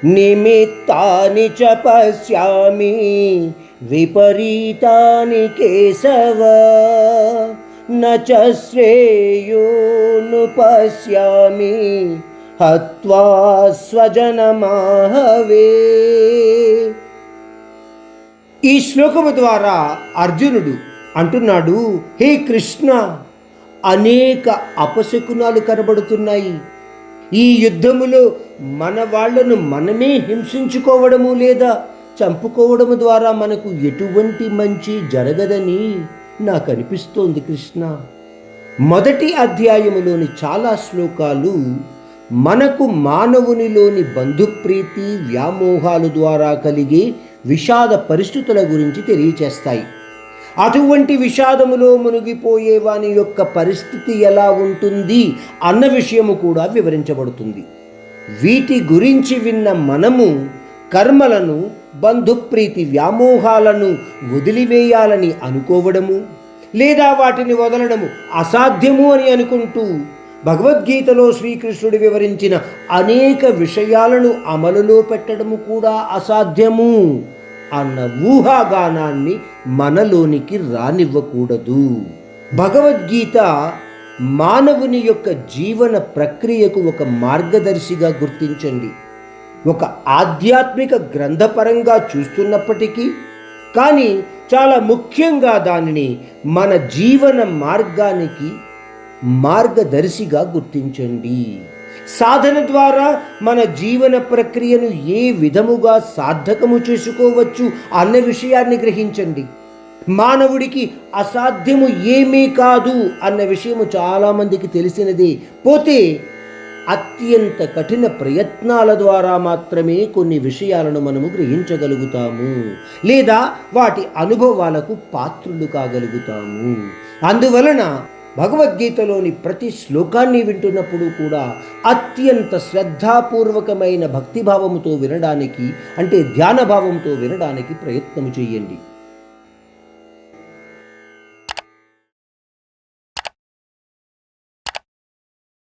నిమిత్తాని చ పశ్యామి విపరీతాని కేశవ న చ శ్రేయోను పశ్యామి హత్వా స్వజనమాహవే. ఈ శ్లోకము ద్వారా అర్జునుడు అంటున్నాడు, హే కృష్ణ, అనేక అపశకునాలు కనబడుతున్నాయి. ఈ యుద్ధములో మన వాళ్లను మనమే హింసించుకోవడము లేదా చంపుకోవడము ద్వారా మనకు ఎటువంటి మంచి జరగదని నాకు అనిపిస్తోంది కృష్ణ. మొదటి అధ్యాయములోని చాలా శ్లోకాలు మనకు మానవునిలోని బంధుప్రీతి వ్యామోహాలు ద్వారా కలిగే విషాద పరిస్థితుల గురించి తెలియచేస్తాయి. అటువంటి విషాదములో మునిగిపోయే వాని యొక్క పరిస్థితి ఎలా ఉంటుంది అన్న విషయము కూడా వివరించబడుతుంది. వీటి గురించి విన్న మనము కర్మలను, బంధుప్రీతి వ్యామోహాలను వదిలివేయాలని అనుకోవడము లేదా వాటిని వదలడము అసాధ్యము అని అనుకుంటూ భగవద్గీతలో శ్రీకృష్ణుడు వివరించిన అనేక విషయాలను అమలులో పెట్టడము కూడా అసాధ్యము అన్న ఊహాగానాన్ని మనలోనికి రానివ్వకూడదు. భగవద్గీత మానవుని యొక్క జీవన ప్రక్రియకు ఒక మార్గదర్శిగా గుర్తించండి. ఒక ఆధ్యాత్మిక గ్రంథపరంగా చూస్తున్నప్పటికీ కానీ చాలా ముఖ్యంగా దానిని మన జీవన మార్గానికి మార్గదర్శిగా గుర్తించండి. సాధన ద్వారా మన జీవన ప్రక్రియను ఏ విధముగా సార్థకము చేసుకోవచ్చు అన్న విషయాన్ని గ్రహించండి. మానవుడికి అసాధ్యము ఏమీ కాదు అన్న విషయము చాలామందికి తెలిసినదే. పోతే అత్యంత కఠిన ప్రయత్నాల ద్వారా మాత్రమే కొన్ని విషయాలను మనము గ్రహించగలుగుతాము లేదా వాటి అనుభవాలకు పాత్రులు కాగలుగుతాము. అందువలన భగవద్గీతలోని ప్రతి శ్లోకాన్ని వింటున్నప్పుడు కూడా అత్యంత శ్రద్ధాపూర్వకమైన భక్తిభావముతో వినడానికి, అంటే ధ్యానభావంతో వినడానికి ప్రయత్నం చేయండి.